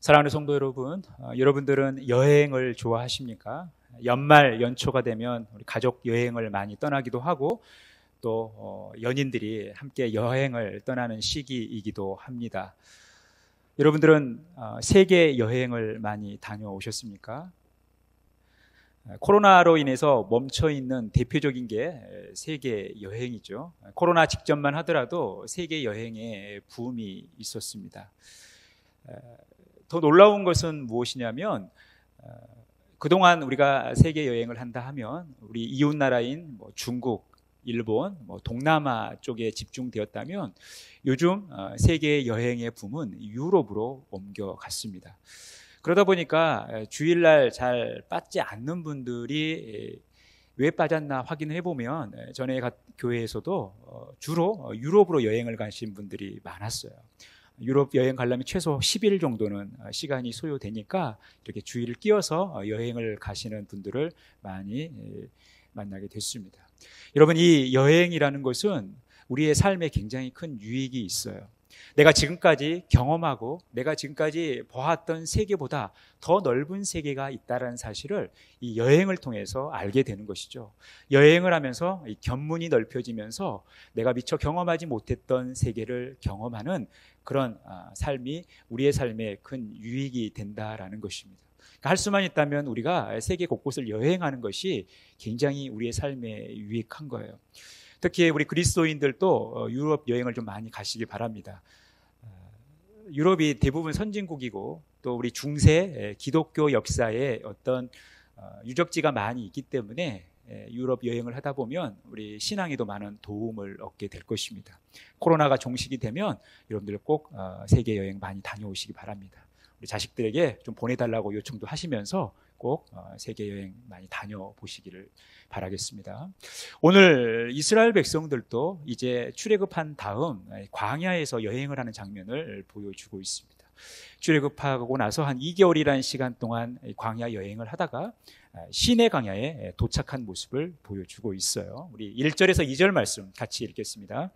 사랑하는 성도 여러분, 여러분들은 여행을 좋아하십니까? 연말 연초가 되면 우리 가족 여행을 많이 떠나기도 하고 또 연인들이 함께 여행을 떠나는 시기이기도 합니다. 여러분들은 세계 여행을 많이 다녀오셨습니까? 코로나로 인해서 멈춰 있는 대표적인 게 세계 여행이죠. 코로나 직전만 하더라도 세계 여행에 붐이 있었습니다. 더 놀라운 것은 무엇이냐면 그동안 우리가 세계 여행을 한다 하면 우리 이웃 나라인 중국, 일본, 동남아 쪽에 집중되었다면 요즘 세계 여행의 붐은 유럽으로 옮겨갔습니다. 그러다 보니까 주일날 잘 빠지지 않는 분들이 왜 빠졌나 확인을 해보면 전에 교회에서도 주로 유럽으로 여행을 가신 분들이 많았어요. 유럽 여행 가려면 최소 10일 정도는 시간이 소요되니까 이렇게 주일을 끼워서 여행을 가시는 분들을 많이 만나게 됐습니다. 여러분, 이 여행이라는 것은 우리의 삶에 굉장히 큰 유익이 있어요. 내가 지금까지 경험하고 내가 지금까지 보았던 세계보다 더 넓은 세계가 있다는 사실을 이 여행을 통해서 알게 되는 것이죠. 여행을 하면서 이 견문이 넓혀지면서 내가 미처 경험하지 못했던 세계를 경험하는 그런 삶이 우리의 삶에 큰 유익이 된다라는 것입니다. 할 수만 있다면 우리가 세계 곳곳을 여행하는 것이 굉장히 우리의 삶에 유익한 거예요. 특히 우리 그리스도인들도 유럽 여행을 좀 많이 가시기 바랍니다. 유럽이 대부분 선진국이고 또 우리 중세 기독교 역사에 어떤 유적지가 많이 있기 때문에 유럽 여행을 하다 보면 우리 신앙에도 많은 도움을 얻게 될 것입니다. 코로나가 종식이 되면 여러분들 꼭 세계 여행 많이 다녀오시기 바랍니다. 우리 자식들에게 좀 보내달라고 요청도 하시면서 꼭 세계 여행 많이 다녀보시기를 바라겠습니다. 오늘 이스라엘 백성들도 이제 출애굽한 다음 광야에서 여행을 하는 장면을 보여주고 있습니다. 출애굽하고 나서 한 2개월이라는 시간 동안 광야 여행을 하다가 시내 광야에 도착한 모습을 보여주고 있어요. 우리 1절에서 2절 말씀 같이 읽겠습니다.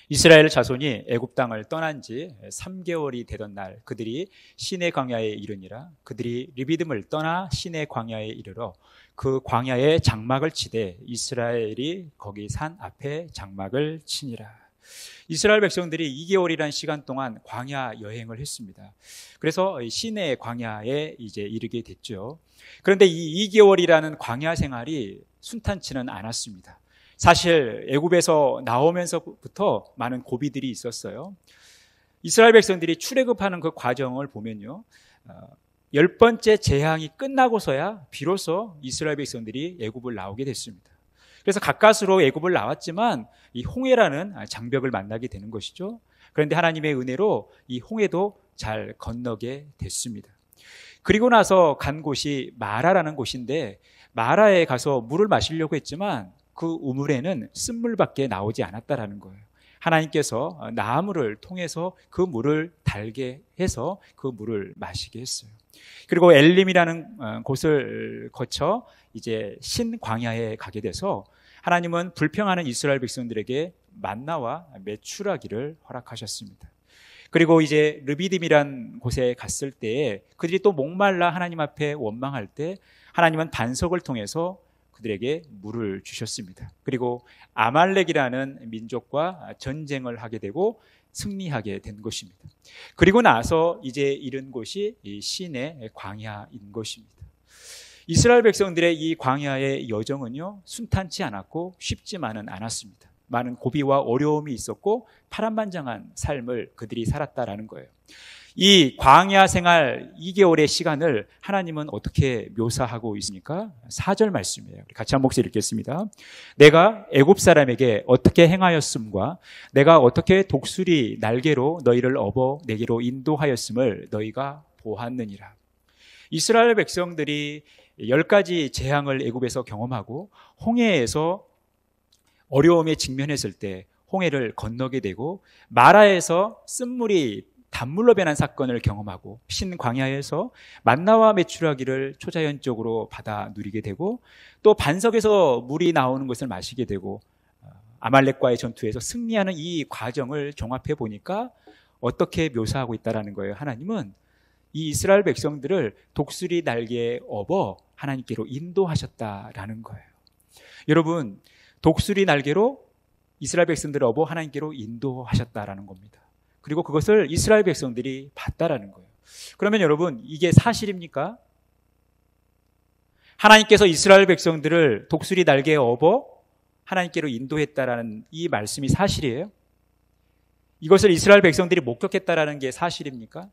이스라엘 자손이 애굽 땅을 떠난 지 3개월이 되던 날 그들이 시내 광야에 이르니라. 그들이 르비딤을 떠나 시내 광야에 이르러 그 광야에 장막을 치되 이스라엘이 거기 산 앞에 장막을 치니라. 이스라엘 백성들이 2개월이라는 시간 동안 광야 여행을 했습니다. 그래서 시내 광야에 이제 이르게 됐죠. 그런데 이 2개월이라는 광야 생활이 순탄치는 않았습니다. 사실 애굽에서 나오면서부터 많은 고비들이 있었어요. 이스라엘 백성들이 출애굽하는 그 과정을 보면요, 10번째 재앙이 끝나고서야 비로소 이스라엘 백성들이 애굽을 나오게 됐습니다. 그래서 가까스로 애굽을 나왔지만 이 홍해라는 장벽을 만나게 되는 것이죠. 그런데 하나님의 은혜로 이 홍해도 잘 건너게 됐습니다. 그리고 나서 간 곳이 마라라는 곳인데 마라에 가서 물을 마시려고 했지만 그 우물에는 쓴물밖에 나오지 않았다라는 거예요. 하나님께서 나무를 통해서 그 물을 달게 해서 그 물을 마시게 했어요. 그리고 엘림이라는 곳을 거쳐 이제 신광야에 가게 돼서 하나님은 불평하는 이스라엘 백성들에게 만나와 메추라기를 허락하셨습니다. 그리고 이제 르비딤이란 곳에 갔을 때에 그들이 또 목말라 하나님 앞에 원망할 때 하나님은 반석을 통해서 그들에게 물을 주셨습니다. 그리고 아말렉이라는 민족과 전쟁을 하게 되고 승리하게 된 것입니다. 그리고 나서 이제 이른 곳이 이 시내 광야인 것입니다. 이스라엘 백성들의 이 광야의 여정은요, 순탄치 않았고 쉽지만은 않았습니다. 많은 고비와 어려움이 있었고 파란만장한 삶을 그들이 살았다라는 거예요. 이 광야 생활 2개월의 시간을 하나님은 어떻게 묘사하고 있습니까? 4절 말씀이에요. 같이 한 목소리 읽겠습니다. 내가 애굽 사람에게 어떻게 행하였음과 내가 어떻게 독수리 날개로 너희를 업어 내게로 인도하였음을 너희가 보았느니라. 이스라엘 백성들이 10가지 재앙을 애굽에서 경험하고 홍해에서 어려움에 직면했을 때 홍해를 건너게 되고 마라에서 쓴물이 단물로 변한 사건을 경험하고 신광야에서 만나와 메추라기를 초자연적으로 받아 누리게 되고 또 반석에서 물이 나오는 것을 마시게 되고 아말렉과의 전투에서 승리하는 이 과정을 종합해 보니까 어떻게 묘사하고 있다라는 거예요. 하나님은 이 이스라엘 백성들을 독수리 날개에 업어 하나님께로 인도하셨다라는 거예요. 여러분, 독수리 날개로 이스라엘 백성들을 업어 하나님께로 인도하셨다라는 겁니다. 그리고 그것을 이스라엘 백성들이 봤다라는 거예요. 그러면 여러분, 이게 사실입니까? 하나님께서 이스라엘 백성들을 독수리 날개에 업어 하나님께로 인도했다라는 이 말씀이 사실이에요? 이것을 이스라엘 백성들이 목격했다라는 게 사실입니까?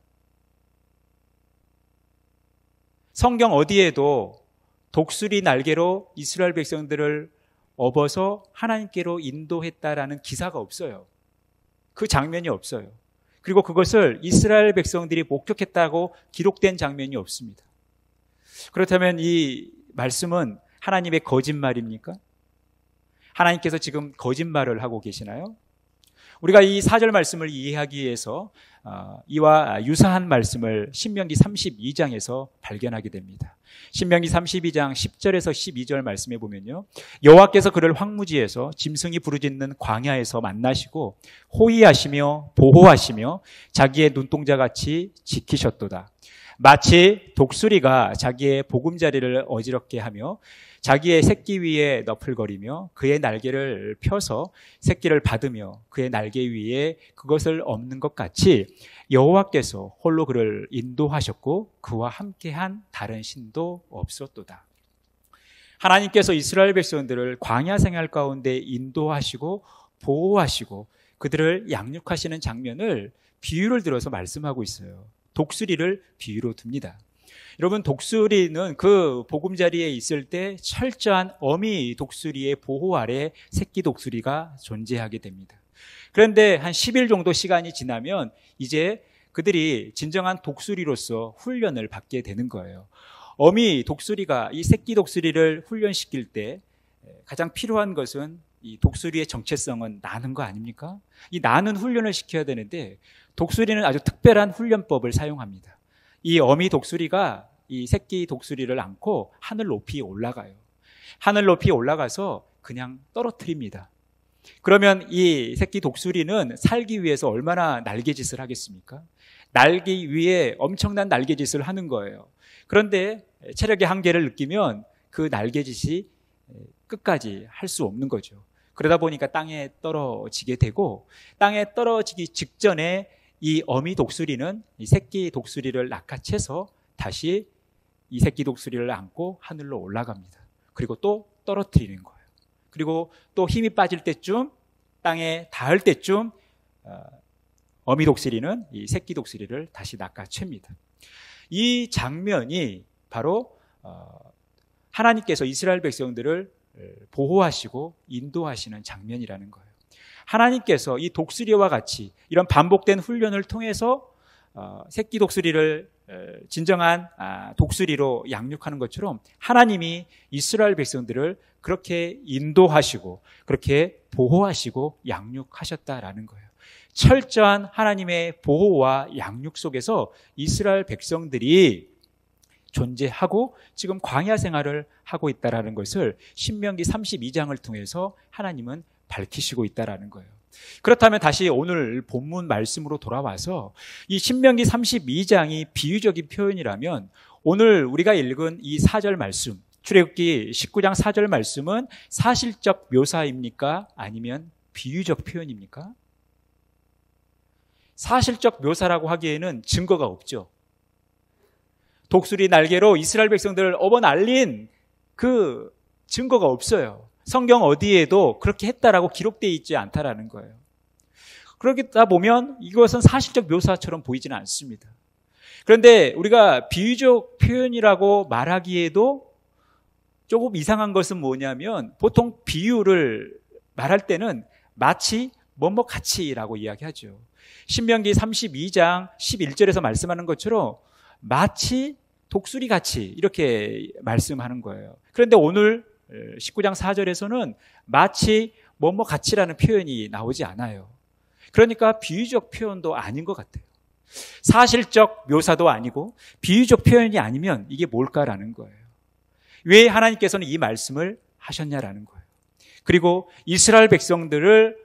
성경 어디에도 독수리 날개로 이스라엘 백성들을 업어서 하나님께로 인도했다라는 기사가 없어요. 그 장면이 없어요. 그리고 그것을 이스라엘 백성들이 목격했다고 기록된 장면이 없습니다. 그렇다면 이 말씀은 하나님의 거짓말입니까? 하나님께서 지금 거짓말을 하고 계시나요? 우리가 이 4절 말씀을 이해하기 위해서 이와 유사한 말씀을 신명기 32장에서 발견하게 됩니다. 신명기 32장 10절에서 12절 말씀에 보면요, 여호와께서 그를 황무지에서 짐승이 부르짖는 광야에서 만나시고 호위하시며 보호하시며 자기의 눈동자같이 지키셨도다. 마치 독수리가 자기의 보금자리를 어지럽게 하며 자기의 새끼 위에 너풀거리며 그의 날개를 펴서 새끼를 받으며 그의 날개 위에 그것을 엎는 것 같이 여호와께서 홀로 그를 인도하셨고 그와 함께한 다른 신도 없었도다. 하나님께서 이스라엘 백성들을 광야 생활 가운데 인도하시고 보호하시고 그들을 양육하시는 장면을 비유를 들어서 말씀하고 있어요. 독수리를 비유로 듭니다. 여러분, 독수리는 그 보금자리에 있을 때 철저한 어미 독수리의 보호 아래 새끼 독수리가 존재하게 됩니다. 그런데 한 10일 정도 시간이 지나면 이제 그들이 진정한 독수리로서 훈련을 받게 되는 거예요. 어미 독수리가 이 새끼 독수리를 훈련시킬 때 가장 필요한 것은 이 독수리의 정체성은 나는 거 아닙니까? 이 나는 훈련을 시켜야 되는데 독수리는 아주 특별한 훈련법을 사용합니다. 이 어미 독수리가 이 새끼 독수리를 안고 하늘 높이 올라가요. 하늘 높이 올라가서 그냥 떨어뜨립니다. 그러면 이 새끼 독수리는 살기 위해서 얼마나 날개짓을 하겠습니까? 날기 위해 엄청난 날개짓을 하는 거예요. 그런데 체력의 한계를 느끼면 그 날개짓이 끝까지 할 수 없는 거죠. 그러다 보니까 땅에 떨어지게 되고 땅에 떨어지기 직전에 이 어미 독수리는 이 새끼 독수리를 낚아채서 다시 이 새끼 독수리를 안고 하늘로 올라갑니다. 그리고 또 떨어뜨리는 거예요. 그리고 또 힘이 빠질 때쯤, 땅에 닿을 때쯤 어미 독수리는 이 새끼 독수리를 다시 낚아챕니다. 이 장면이 바로 하나님께서 이스라엘 백성들을 보호하시고 인도하시는 장면이라는 거예요. 하나님께서 이 독수리와 같이 이런 반복된 훈련을 통해서 새끼 독수리를 진정한 독수리로 양육하는 것처럼 하나님이 이스라엘 백성들을 그렇게 인도하시고 그렇게 보호하시고 양육하셨다라는 거예요. 철저한 하나님의 보호와 양육 속에서 이스라엘 백성들이 존재하고 지금 광야 생활을 하고 있다라는 것을 신명기 32장을 통해서 하나님은 밝히시고 있다라는 거예요. 그렇다면 다시 오늘 본문 말씀으로 돌아와서 이 신명기 32장이 비유적인 표현이라면 오늘 우리가 읽은 이 4절 말씀, 출애굽기 19장 4절 말씀은 사실적 묘사입니까? 아니면 비유적 표현입니까? 사실적 묘사라고 하기에는 증거가 없죠. 독수리 날개로 이스라엘 백성들을 업어 날린 그 증거가 없어요. 성경 어디에도 그렇게 했다라고 기록되어 있지 않다라는 거예요. 그러다 보면 이것은 사실적 묘사처럼 보이지는 않습니다. 그런데 우리가 비유적 표현이라고 말하기에도 조금 이상한 것은 뭐냐면 보통 비유를 말할 때는 마치 뭐뭐 같이라고 이야기하죠. 신명기 32장 11절에서 말씀하는 것처럼 마치 독수리 같이 이렇게 말씀하는 거예요. 그런데 오늘 19장 4절에서는 마치 뭐뭐 같이라는 표현이 나오지 않아요. 그러니까 비유적 표현도 아닌 것 같아요. 사실적 묘사도 아니고 비유적 표현이 아니면 이게 뭘까라는 거예요. 왜 하나님께서는 이 말씀을 하셨냐라는 거예요. 그리고 이스라엘 백성들을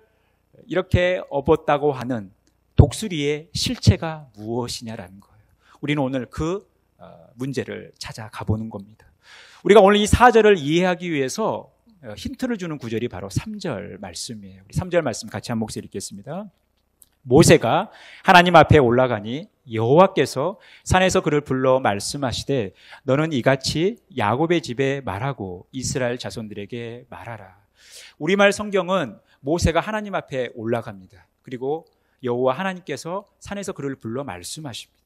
이렇게 업었다고 하는 독수리의 실체가 무엇이냐라는 거예요. 우리는 오늘 그 문제를 찾아가 보는 겁니다. 우리가 오늘 이 4절을 이해하기 위해서 힌트를 주는 구절이 바로 3절 말씀이에요. 우리 3절 말씀 같이 한 목소리 읽겠습니다. 모세가 하나님 앞에 올라가니 여호와께서 산에서 그를 불러 말씀하시되 너는 이같이 야곱의 집에 말하고 이스라엘 자손들에게 말하라. 우리말 성경은 모세가 하나님 앞에 올라갑니다. 그리고 여호와 하나님께서 산에서 그를 불러 말씀하십니다.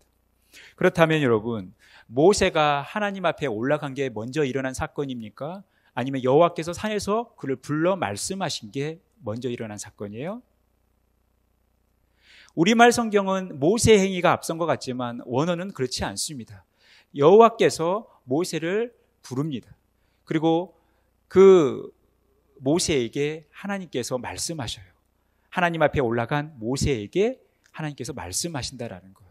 그렇다면 여러분, 모세가 하나님 앞에 올라간 게 먼저 일어난 사건입니까? 아니면 여호와께서 산에서 그를 불러 말씀하신 게 먼저 일어난 사건이에요? 우리말 성경은 모세의 행위가 앞선 것 같지만 원어는 그렇지 않습니다. 여호와께서 모세를 부릅니다. 그리고 그 모세에게 하나님께서 말씀하셔요. 하나님 앞에 올라간 모세에게 하나님께서 말씀하신다라는 거예요.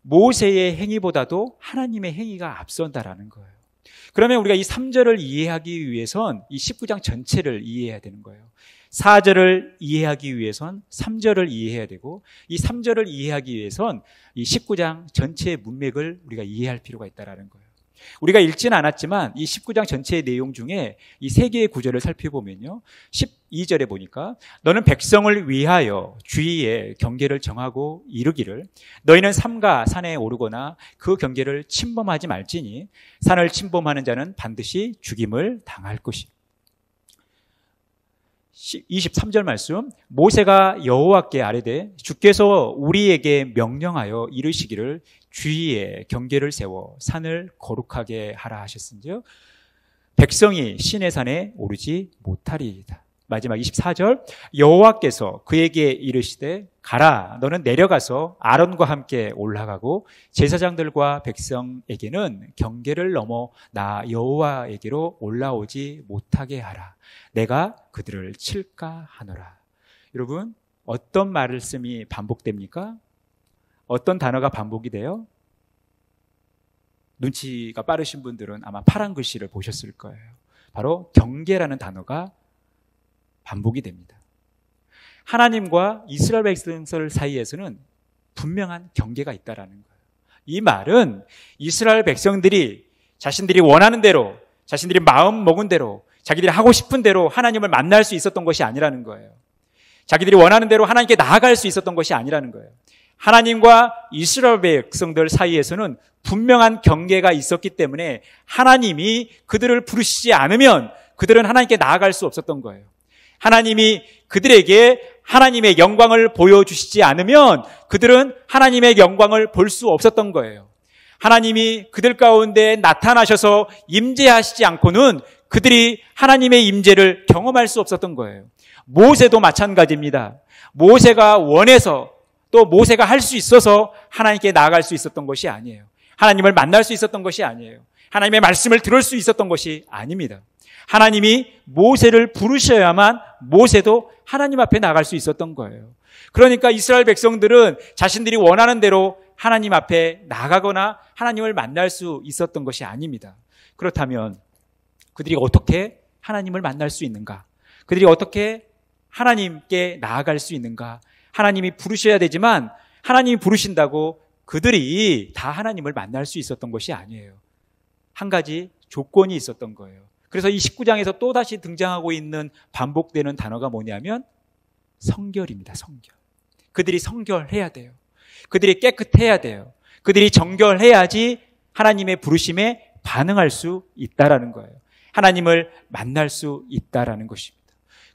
모세의 행위보다도 하나님의 행위가 앞선다라는 거예요. 그러면 우리가 이 3절을 이해하기 위해선 이 19장 전체를 이해해야 되는 거예요. 4절을 이해하기 위해선 3절을 이해해야 되고, 이 3절을 이해하기 위해선 이 19장 전체의 문맥을 우리가 이해할 필요가 있다는 거예요. 우리가 읽지는 않았지만 이 19장 전체의 내용 중에 이 세 개의 구절을 살펴보면요, 12절에 보니까 너는 백성을 위하여 주위에 경계를 정하고 이르기를 너희는 삼가 산에 오르거나 그 경계를 침범하지 말지니 산을 침범하는 자는 반드시 죽임을 당할 것이다. 23절 말씀, 모세가 여호와께 아뢰되 주께서 우리에게 명령하여 이르시기를 주위에 경계를 세워 산을 거룩하게 하라 하셨은즉 백성이 시내 산에 오르지 못하리이다. 마지막 24절, 여호와께서 그에게 이르시되 가라 너는 내려가서 아론과 함께 올라가고 제사장들과 백성에게는 경계를 넘어 나 여호와에게로 올라오지 못하게 하라. 내가 그들을 칠까 하노라. 여러분, 어떤 말씀이 반복됩니까? 어떤 단어가 반복이 돼요? 눈치가 빠르신 분들은 아마 파란 글씨를 보셨을 거예요. 바로 경계라는 단어가 반복이 됩니다. 하나님과 이스라엘 백성들 사이에서는 분명한 경계가 있다라는 거예요. 이 말은 이스라엘 백성들이 자신들이 원하는 대로, 자신들이 마음 먹은 대로, 자기들이 하고 싶은 대로 하나님을 만날 수 있었던 것이 아니라는 거예요. 자기들이 원하는 대로 하나님께 나아갈 수 있었던 것이 아니라는 거예요. 하나님과 이스라엘 백성들 사이에서는 분명한 경계가 있었기 때문에 하나님이 그들을 부르시지 않으면 그들은 하나님께 나아갈 수 없었던 거예요. 하나님이 그들에게 하나님의 영광을 보여주시지 않으면 그들은 하나님의 영광을 볼 수 없었던 거예요. 하나님이 그들 가운데 나타나셔서 임재하시지 않고는 그들이 하나님의 임재를 경험할 수 없었던 거예요. 모세도 마찬가지입니다. 모세가 원해서 또 모세가 할 수 있어서 하나님께 나아갈 수 있었던 것이 아니에요. 하나님을 만날 수 있었던 것이 아니에요. 하나님의 말씀을 들을 수 있었던 것이 아닙니다. 하나님이 모세를 부르셔야만 모세도 하나님 앞에 나갈 수 있었던 거예요. 그러니까 이스라엘 백성들은 자신들이 원하는 대로 하나님 앞에 나가거나 하나님을 만날 수 있었던 것이 아닙니다. 그렇다면 그들이 어떻게 하나님을 만날 수 있는가? 그들이 어떻게 하나님께 나아갈 수 있는가? 하나님이 부르셔야 되지만 하나님이 부르신다고 그들이 다 하나님을 만날 수 있었던 것이 아니에요. 한 가지 조건이 있었던 거예요. 그래서 이 19장에서 또다시 등장하고 있는 반복되는 단어가 뭐냐면 성결입니다. 성결. 그들이 성결해야 돼요. 그들이 깨끗해야 돼요. 그들이 정결해야지 하나님의 부르심에 반응할 수 있다라는 거예요. 하나님을 만날 수 있다라는 것입니다.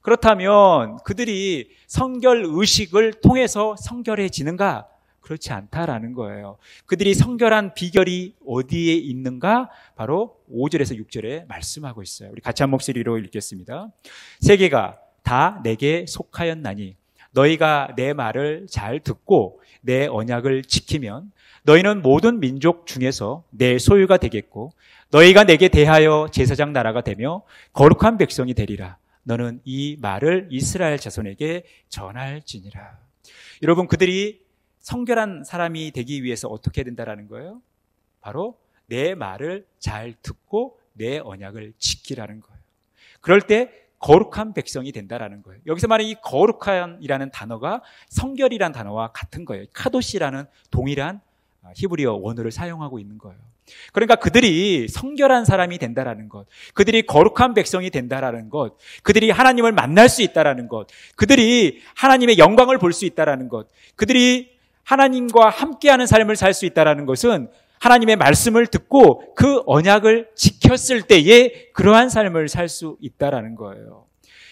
그렇다면 그들이 성결 의식을 통해서 성결해지는가? 그렇지 않다라는 거예요. 그들이 성결한 비결이 어디에 있는가? 바로 5절에서 6절에 말씀하고 있어요. 우리 같이 한 목소리로 읽겠습니다. 세계가 다 내게 속하였나니 너희가 내 말을 잘 듣고 내 언약을 지키면 너희는 모든 민족 중에서 내 소유가 되겠고 너희가 내게 대하여 제사장 나라가 되며 거룩한 백성이 되리라. 너는 이 말을 이스라엘 자손에게 전할지니라. 여러분, 그들이 성결한 사람이 되기 위해서 어떻게 된다라는 거예요? 바로 내 말을 잘 듣고 내 언약을 지키라는 거예요. 그럴 때 거룩한 백성이 된다라는 거예요. 여기서 말하는 이 거룩한이라는 단어가 성결이라는 단어와 같은 거예요. 카도시라는 동일한 히브리어 원어를 사용하고 있는 거예요. 그러니까 그들이 성결한 사람이 된다라는 것, 그들이 거룩한 백성이 된다라는 것, 그들이 하나님을 만날 수 있다라는 것, 그들이 하나님의 영광을 볼 수 있다라는 것, 그들이 하나님과 함께하는 삶을 살 수 있다라는 것은 하나님의 말씀을 듣고 그 언약을 지켰을 때에 그러한 삶을 살 수 있다라는 거예요.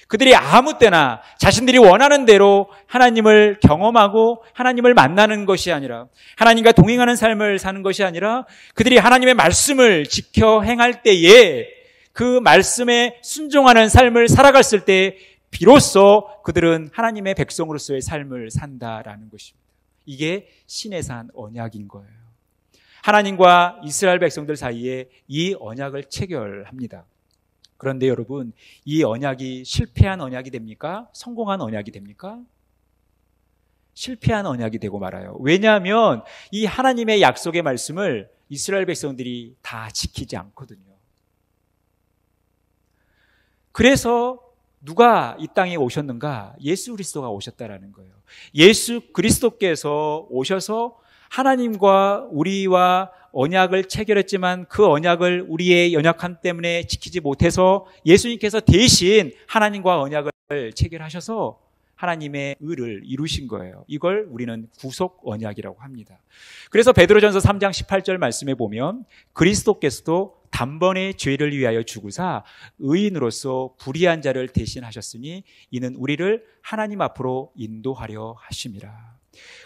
그들이 아무 때나 자신들이 원하는 대로 하나님을 경험하고 하나님을 만나는 것이 아니라, 하나님과 동행하는 삶을 사는 것이 아니라, 그들이 하나님의 말씀을 지켜 행할 때에 그 말씀에 순종하는 삶을 살아갔을 때 비로소 그들은 하나님의 백성으로서의 삶을 산다라는 것입니다. 이게 신의 산 언약인 거예요. 하나님과 이스라엘 백성들 사이에 이 언약을 체결합니다. 그런데 여러분, 이 언약이 실패한 언약이 됩니까? 성공한 언약이 됩니까? 실패한 언약이 되고 말아요. 왜냐하면 이 하나님의 약속의 말씀을 이스라엘 백성들이 다 지키지 않거든요. 그래서 누가 이 땅에 오셨는가? 예수 그리스도가 오셨다라는 거예요. 예수 그리스도께서 오셔서 하나님과 우리와 언약을 체결했지만 그 언약을 우리의 연약함 때문에 지키지 못해서 예수님께서 대신 하나님과 언약을 체결하셔서 하나님의 의를 이루신 거예요. 이걸 우리는 구속 언약이라고 합니다. 그래서 베드로전서 3장 18절 말씀에 보면 그리스도께서도 단번에 죄를 위하여 죽으사 의인으로서 불의한 자를 대신하셨으니 이는 우리를 하나님 앞으로 인도하려 하심이라.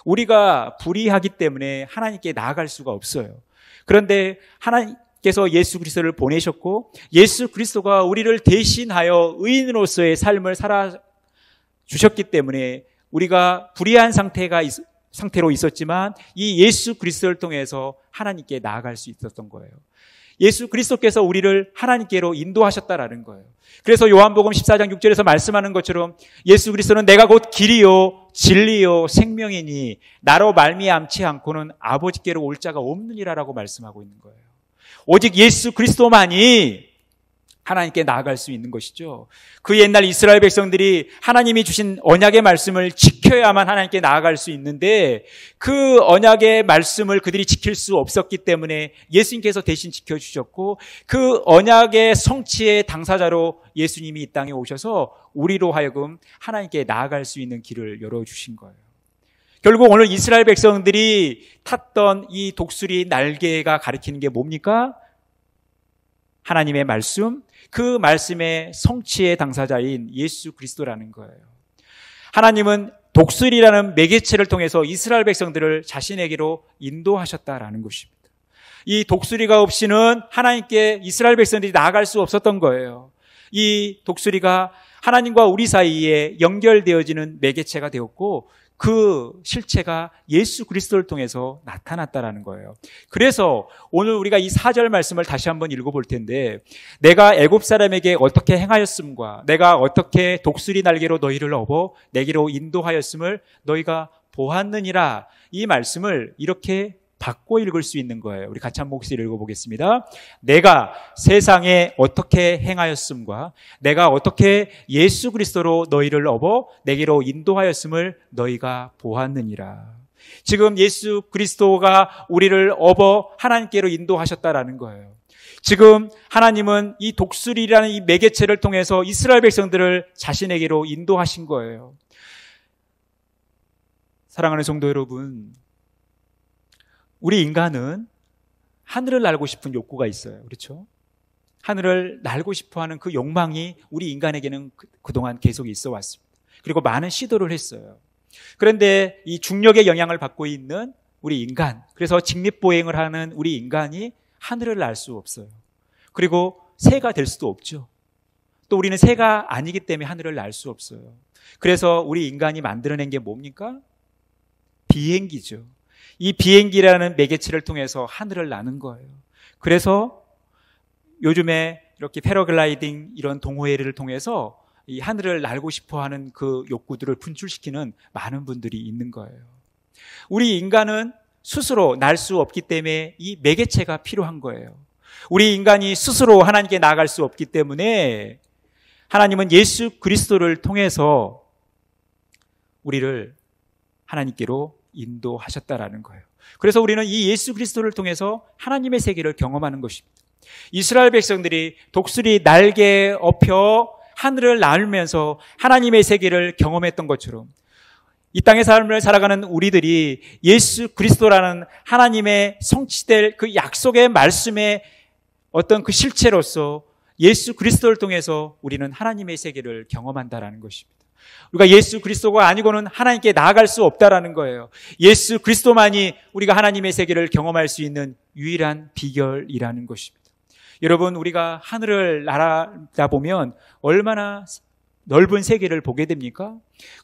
우리가 불의하기 때문에 하나님께 나아갈 수가 없어요. 그런데 하나님께서 예수 그리스도를 보내셨고 예수 그리스도가 우리를 대신하여 의인으로서의 삶을 살아주셨기 때문에 우리가 불의한 상태로 있었지만 이 예수 그리스도를 통해서 하나님께 나아갈 수 있었던 거예요. 예수 그리스도께서 우리를 하나님께로 인도하셨다라는 거예요. 그래서 요한복음 14장 6절에서 말씀하는 것처럼 예수 그리스도는 내가 곧 길이요 진리요 생명이니 나로 말미암지 않고는 아버지께로 올 자가 없느니라라고 말씀하고 있는 거예요. 오직 예수 그리스도만이 하나님께 나아갈 수 있는 것이죠. 그 옛날 이스라엘 백성들이 하나님이 주신 언약의 말씀을 지켜야만 하나님께 나아갈 수 있는데 그 언약의 말씀을 그들이 지킬 수 없었기 때문에 예수님께서 대신 지켜주셨고 그 언약의 성취의 당사자로 예수님이 이 땅에 오셔서 우리로 하여금 하나님께 나아갈 수 있는 길을 열어주신 거예요. 결국 오늘 이스라엘 백성들이 탔던 이 독수리 날개가 가리키는 게 뭡니까? 하나님의 말씀, 그 말씀의 성취의 당사자인 예수 그리스도라는 거예요. 하나님은 독수리라는 매개체를 통해서 이스라엘 백성들을 자신에게로 인도하셨다라는 것입니다. 이 독수리가 없이는 하나님께 이스라엘 백성들이 나아갈 수 없었던 거예요. 이 독수리가 하나님과 우리 사이에 연결되어지는 매개체가 되었고 그 실체가 예수 그리스도를 통해서 나타났다라는 거예요. 그래서 오늘 우리가 이 4절 말씀을 다시 한번 읽어볼 텐데 내가 애굽 사람에게 어떻게 행하였음과 내가 어떻게 독수리 날개로 너희를 업어 내게로 인도하였음을 너희가 보았느니라 이 말씀을 이렇게 바꿔 읽을 수 있는 거예요. 우리 같이 한 목소리 읽어보겠습니다. 내가 세상에 어떻게 행하였음과 내가 어떻게 예수 그리스도로 너희를 업어 내게로 인도하였음을 너희가 보았느니라. 지금 예수 그리스도가 우리를 업어 하나님께로 인도하셨다라는 거예요. 지금 하나님은 이 독수리라는 이 매개체를 통해서 이스라엘 백성들을 자신에게로 인도하신 거예요. 사랑하는 성도 여러분, 우리 인간은 하늘을 날고 싶은 욕구가 있어요. 그렇죠? 하늘을 날고 싶어하는 그 욕망이 우리 인간에게는 그동안 계속 있어 왔습니다. 그리고 많은 시도를 했어요. 그런데 이 중력의 영향을 받고 있는 우리 인간, 그래서 직립보행을 하는 우리 인간이 하늘을 날 수 없어요. 그리고 새가 될 수도 없죠. 또 우리는 새가 아니기 때문에 하늘을 날 수 없어요. 그래서 우리 인간이 만들어낸 게 뭡니까? 비행기죠. 이 비행기라는 매개체를 통해서 하늘을 나는 거예요. 그래서 요즘에 이렇게 패러글라이딩 이런 동호회를 통해서 이 하늘을 날고 싶어하는 그 욕구들을 분출시키는 많은 분들이 있는 거예요. 우리 인간은 스스로 날 수 없기 때문에 이 매개체가 필요한 거예요. 우리 인간이 스스로 하나님께 나아갈 수 없기 때문에 하나님은 예수 그리스도를 통해서 우리를 하나님께로 인도하셨다라는 거예요. 그래서 우리는 이 예수 그리스도를 통해서 하나님의 세계를 경험하는 것입니다. 이스라엘 백성들이 독수리 날개에 엎여 하늘을 날면서 하나님의 세계를 경험했던 것처럼 이 땅의 삶을 살아가는 우리들이 예수 그리스도라는 하나님의 성취될 그 약속의 말씀의 어떤 그 실체로서 예수 그리스도를 통해서 우리는 하나님의 세계를 경험한다라는 것입니다. 우리가 예수 그리스도가 아니고는 하나님께 나아갈 수 없다라는 거예요. 예수 그리스도만이 우리가 하나님의 세계를 경험할 수 있는 유일한 비결이라는 것입니다. 여러분, 우리가 하늘을 날아다 보면 얼마나 넓은 세계를 보게 됩니까?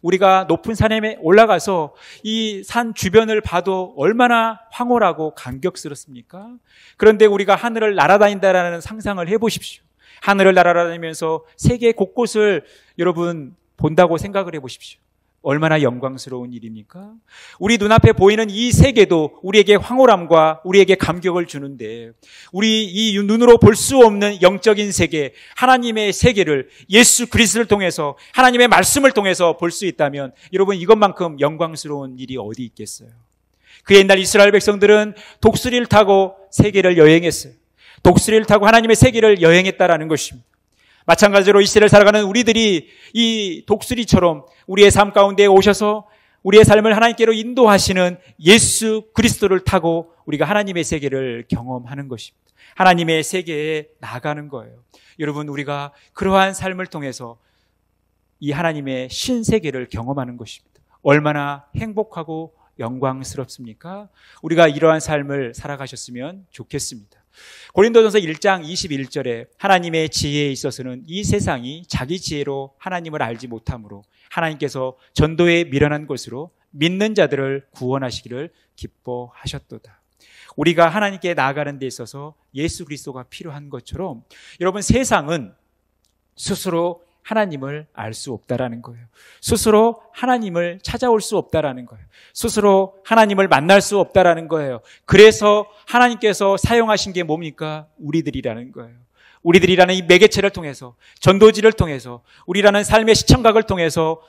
우리가 높은 산에 올라가서 이 산 주변을 봐도 얼마나 황홀하고 감격스럽습니까? 그런데 우리가 하늘을 날아다닌다라는 상상을 해보십시오. 하늘을 날아다니면서 세계 곳곳을 여러분 본다고 생각을 해보십시오. 얼마나 영광스러운 일입니까? 우리 눈앞에 보이는 이 세계도 우리에게 황홀함과 우리에게 감격을 주는데 우리 이 눈으로 볼 수 없는 영적인 세계, 하나님의 세계를 예수 그리스도를 통해서 하나님의 말씀을 통해서 볼 수 있다면 여러분 이것만큼 영광스러운 일이 어디 있겠어요? 그 옛날 이스라엘 백성들은 독수리를 타고 세계를 여행했어요. 독수리를 타고 하나님의 세계를 여행했다라는 것입니다. 마찬가지로 이 시대를 살아가는 우리들이 이 독수리처럼 우리의 삶 가운데 오셔서 우리의 삶을 하나님께로 인도하시는 예수 그리스도를 타고 우리가 하나님의 세계를 경험하는 것입니다. 하나님의 세계에 나가는 거예요. 여러분, 우리가 그러한 삶을 통해서 이 하나님의 신세계를 경험하는 것입니다. 얼마나 행복하고 영광스럽습니까? 우리가 이러한 삶을 살아가셨으면 좋겠습니다. 고린도전서 1장 21절에 하나님의 지혜에 있어서는 이 세상이 자기 지혜로 하나님을 알지 못하므로 하나님께서 전도에 미련한 것으로 믿는 자들을 구원하시기를 기뻐하셨도다. 우리가 하나님께 나아가는 데 있어서 예수 그리스도가 필요한 것처럼 여러분 세상은 스스로 하나님을 알 수 없다라는 거예요. 스스로 하나님을 찾아올 수 없다라는 거예요. 스스로 하나님을 만날 수 없다라는 거예요. 그래서 하나님께서 사용하신 게 뭡니까? 우리들이라는 거예요. 우리들이라는 이 매개체를 통해서, 전도지를 통해서, 우리라는 삶의 시청각을 통해서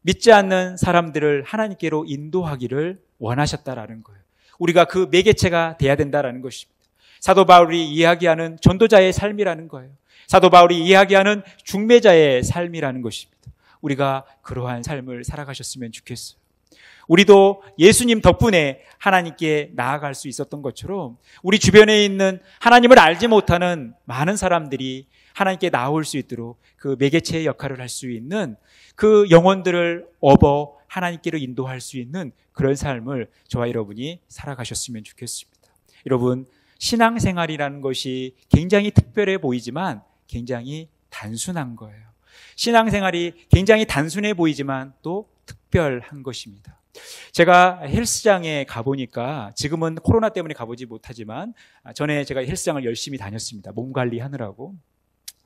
믿지 않는 사람들을 하나님께로 인도하기를 원하셨다라는 거예요. 우리가 그 매개체가 돼야 된다라는 것입니다. 사도 바울이 이야기하는 전도자의 삶이라는 거예요. 사도 바울이 이야기하는 중매자의 삶이라는 것입니다. 우리가 그러한 삶을 살아가셨으면 좋겠어요. 우리도 예수님 덕분에 하나님께 나아갈 수 있었던 것처럼 우리 주변에 있는 하나님을 알지 못하는 많은 사람들이 하나님께 나올 수 있도록 그 매개체의 역할을 할 수 있는 그 영혼들을 업어 하나님께로 인도할 수 있는 그런 삶을 저와 여러분이 살아가셨으면 좋겠습니다. 여러분, 신앙생활이라는 것이 굉장히 특별해 보이지만 굉장히 단순한 거예요. 신앙생활이 굉장히 단순해 보이지만 또 특별한 것입니다. 제가 헬스장에 가보니까 지금은 코로나 때문에 가보지 못하지만 전에 제가 헬스장을 열심히 다녔습니다. 몸 관리하느라고.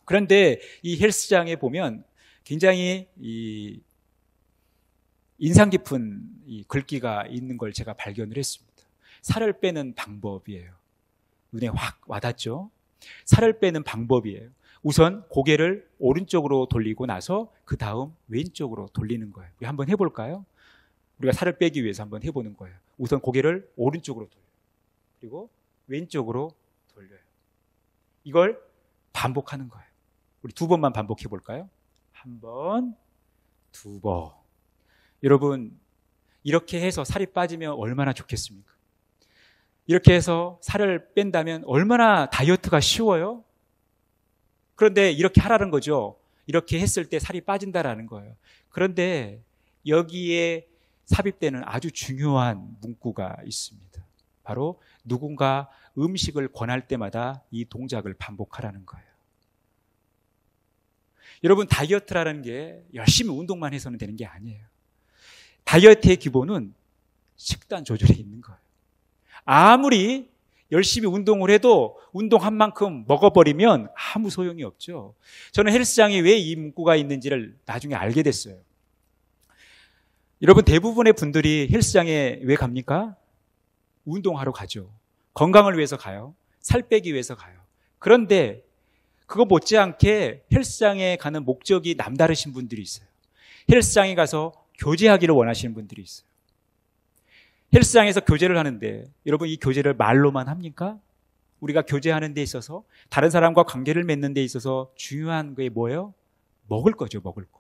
그런데 이 헬스장에 보면 굉장히 인상 깊은 이 글귀가 있는 걸 제가 발견을 했습니다. 살을 빼는 방법이에요. 눈에 확 와닿죠? 살을 빼는 방법이에요. 우선 고개를 오른쪽으로 돌리고 나서 그 다음 왼쪽으로 돌리는 거예요. 우리 한번 해볼까요? 우리가 살을 빼기 위해서 한번 해보는 거예요. 우선 고개를 오른쪽으로 돌려요. 그리고 왼쪽으로 돌려요. 이걸 반복하는 거예요. 우리 2번만 반복해 볼까요? 1번, 2번. 여러분, 이렇게 해서 살이 빠지면 얼마나 좋겠습니까? 이렇게 해서 살을 뺀다면 얼마나 다이어트가 쉬워요? 그런데 이렇게 하라는 거죠. 이렇게 했을 때 살이 빠진다라는 거예요. 그런데 여기에 삽입되는 아주 중요한 문구가 있습니다. 바로 누군가 음식을 권할 때마다 이 동작을 반복하라는 거예요. 여러분, 다이어트라는 게 열심히 운동만 해서는 되는 게 아니에요. 다이어트의 기본은 식단 조절에 있는 거예요. 아무리 열심히 운동을 해도 운동한 만큼 먹어버리면 아무 소용이 없죠. 저는 헬스장에 왜 이 문구가 있는지를 나중에 알게 됐어요. 여러분, 대부분의 분들이 헬스장에 왜 갑니까? 운동하러 가죠. 건강을 위해서 가요. 살 빼기 위해서 가요. 그런데 그거 못지않게 헬스장에 가는 목적이 남다르신 분들이 있어요. 헬스장에 가서 교제하기를 원하시는 분들이 있어요. 헬스장에서 교제를 하는데 여러분 이 교제를 말로만 합니까? 우리가 교제하는 데 있어서 다른 사람과 관계를 맺는 데 있어서 중요한 게 뭐예요? 먹을 거죠, 먹을 거.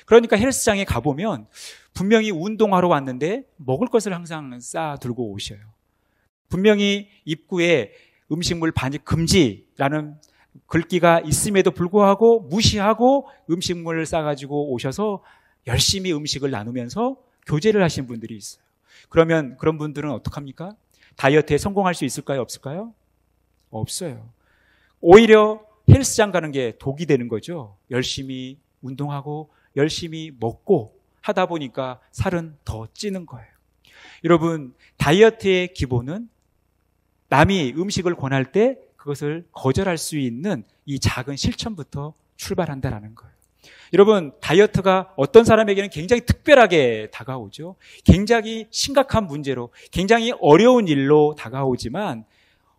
그러니까 헬스장에 가보면 분명히 운동하러 왔는데 먹을 것을 항상 싸 들고 오셔요. 분명히 입구에 음식물 반입 금지라는 글귀가 있음에도 불구하고 무시하고 음식물을 싸가지고 오셔서 열심히 음식을 나누면서 교제를 하시는 분들이 있어요. 그러면 그런 분들은 어떡합니까? 다이어트에 성공할 수 있을까요? 없을까요? 없어요. 오히려 헬스장 가는 게 독이 되는 거죠. 열심히 운동하고 열심히 먹고 하다 보니까 살은 더 찌는 거예요. 여러분, 다이어트의 기본은 남이 음식을 권할 때 그것을 거절할 수 있는 이 작은 실천부터 출발한다라는 거예요. 여러분, 다이어트가 어떤 사람에게는 굉장히 특별하게 다가오죠. 굉장히 심각한 문제로, 굉장히 어려운 일로 다가오지만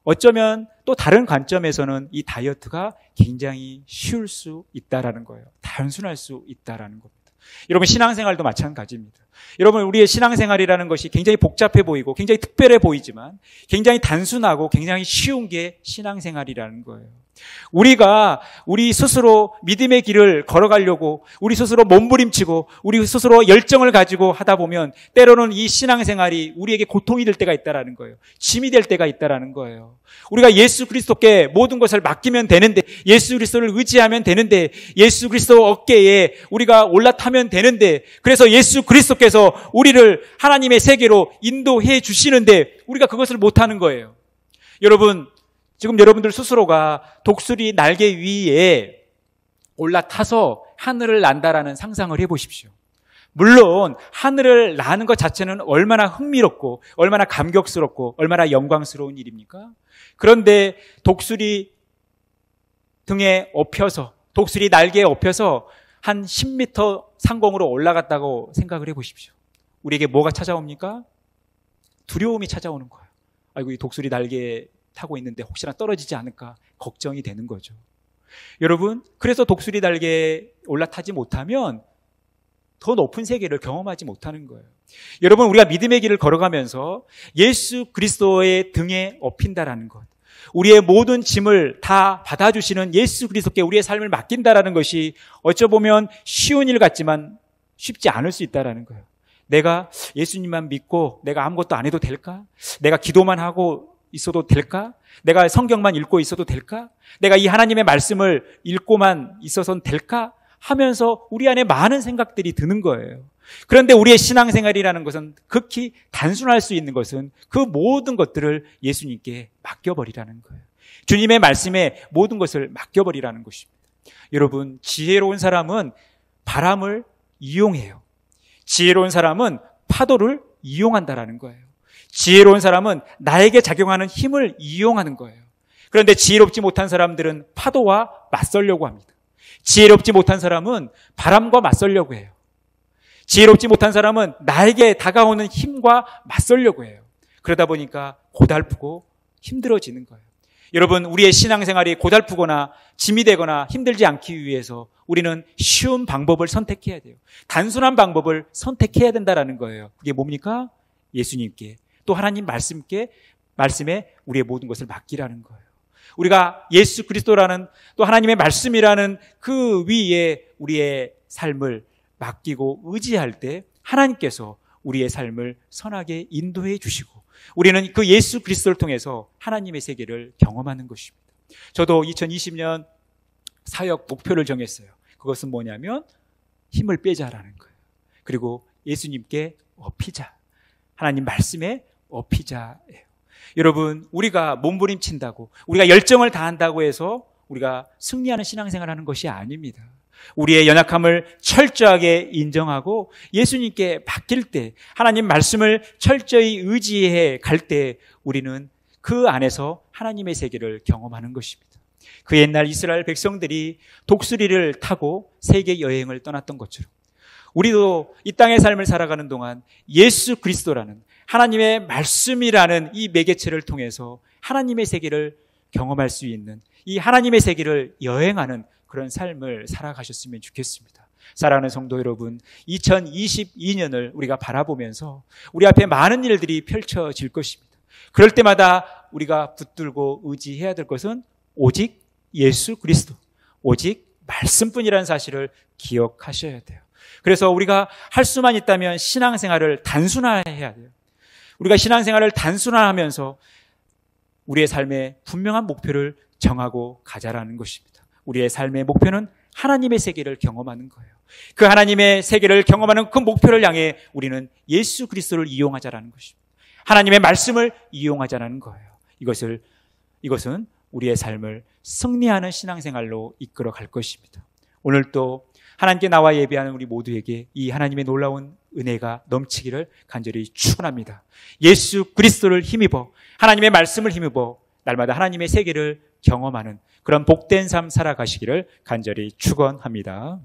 어쩌면 또 다른 관점에서는 이 다이어트가 굉장히 쉬울 수 있다라는 거예요. 단순할 수 있다라는 겁니다. 여러분, 신앙생활도 마찬가지입니다. 여러분, 우리의 신앙생활이라는 것이 굉장히 복잡해 보이고 굉장히 특별해 보이지만 굉장히 단순하고 굉장히 쉬운 게 신앙생활이라는 거예요. 우리가 우리 스스로 믿음의 길을 걸어가려고 우리 스스로 몸부림치고 우리 스스로 열정을 가지고 하다 보면 때로는 이 신앙생활이 우리에게 고통이 될 때가 있다라는 거예요. 짐이 될 때가 있다라는 거예요. 우리가 예수 그리스도께 모든 것을 맡기면 되는데, 예수 그리스도를 의지하면 되는데, 예수 그리스도 어깨에 우리가 올라타면 되는데, 그래서 예수 그리스도께서 우리를 하나님의 세계로 인도해 주시는데 우리가 그것을 못하는 거예요. 여러분, 지금 여러분들 스스로가 독수리 날개 위에 올라타서 하늘을 난다라는 상상을 해보십시오. 물론 하늘을 나는 것 자체는 얼마나 흥미롭고 얼마나 감격스럽고 얼마나 영광스러운 일입니까? 그런데 독수리 등에 엎혀서, 독수리 날개에 엎혀서 한 10m 상공으로 올라갔다고 생각을 해보십시오. 우리에게 뭐가 찾아옵니까? 두려움이 찾아오는 거예요. 아이고, 이 독수리 날개에 타고 있는데 혹시나 떨어지지 않을까 걱정이 되는 거죠. 여러분, 그래서 독수리 날개에 올라타지 못하면 더 높은 세계를 경험하지 못하는 거예요. 여러분, 우리가 믿음의 길을 걸어가면서 예수 그리스도의 등에 엎인다라는 것, 우리의 모든 짐을 다 받아주시는 예수 그리스도께 우리의 삶을 맡긴다라는 것이 어쩌보면 쉬운 일 같지만 쉽지 않을 수 있다라는 거예요. 내가 예수님만 믿고 내가 아무것도 안 해도 될까? 내가 기도만 하고 있어도 될까? 내가 성경만 읽고 있어도 될까? 내가 이 하나님의 말씀을 읽고만 있어서는 될까? 하면서 우리 안에 많은 생각들이 드는 거예요. 그런데 우리의 신앙생활이라는 것은 극히 단순할 수 있는 것은 그 모든 것들을 예수님께 맡겨버리라는 거예요. 주님의 말씀에 모든 것을 맡겨버리라는 것입니다. 여러분, 지혜로운 사람은 바람을 이용해요. 지혜로운 사람은 파도를 이용한다라는 거예요. 지혜로운 사람은 나에게 작용하는 힘을 이용하는 거예요. 그런데 지혜롭지 못한 사람들은 파도와 맞서려고 합니다. 지혜롭지 못한 사람은 바람과 맞서려고 해요. 지혜롭지 못한 사람은 나에게 다가오는 힘과 맞서려고 해요. 그러다 보니까 고달프고 힘들어지는 거예요. 여러분, 우리의 신앙생활이 고달프거나 짐이 되거나 힘들지 않기 위해서 우리는 쉬운 방법을 선택해야 돼요. 단순한 방법을 선택해야 된다는 거예요. 그게 뭡니까? 예수님께, 또 하나님 말씀에 우리의 모든 것을 맡기라는 거예요. 우리가 예수 그리스도라는, 또 하나님의 말씀이라는 그 위에 우리의 삶을 맡기고 의지할 때 하나님께서 우리의 삶을 선하게 인도해 주시고 우리는 그 예수 그리스도를 통해서 하나님의 세계를 경험하는 것입니다. 저도 2020년 사역 목표를 정했어요. 그것은 뭐냐면 힘을 빼자라는 거예요. 그리고 예수님께 엎이자. 하나님 말씀에 엎이자예요. 여러분, 우리가 몸부림친다고, 우리가 열정을 다한다고 해서 우리가 승리하는 신앙생활을 하는 것이 아닙니다. 우리의 연약함을 철저하게 인정하고 예수님께 맡길 때, 하나님 말씀을 철저히 의지해 갈 때 우리는 그 안에서 하나님의 세계를 경험하는 것입니다. 그 옛날 이스라엘 백성들이 독수리를 타고 세계 여행을 떠났던 것처럼 우리도 이 땅의 삶을 살아가는 동안 예수 그리스도라는 하나님의 말씀이라는 이 매개체를 통해서 하나님의 세계를 경험할 수 있는, 이 하나님의 세계를 여행하는 그런 삶을 살아가셨으면 좋겠습니다. 사랑하는 성도 여러분, 2022년을 우리가 바라보면서 우리 앞에 많은 일들이 펼쳐질 것입니다. 그럴 때마다 우리가 붙들고 의지해야 될 것은 오직 예수 그리스도, 오직 말씀뿐이라는 사실을 기억하셔야 돼요. 그래서 우리가 할 수만 있다면 신앙생활을 단순화해야 돼요. 우리가 신앙생활을 단순화하면서 우리의 삶에 분명한 목표를 정하고 가자라는 것입니다. 우리의 삶의 목표는 하나님의 세계를 경험하는 거예요. 그 하나님의 세계를 경험하는 그 목표를 향해 우리는 예수 그리스도를 이용하자라는 것입니다. 하나님의 말씀을 이용하자라는 거예요. 이것은 우리의 삶을 승리하는 신앙생활로 이끌어 갈 것입니다. 오늘 또 하나님께 나와 예배하는 우리 모두에게 이 하나님의 놀라운 은혜가 넘치기를 간절히 축원합니다. 예수 그리스도를 힘입어, 하나님의 말씀을 힘입어 날마다 하나님의 세계를 경험하는 그런 복된 삶 살아가시기를 간절히 축원합니다.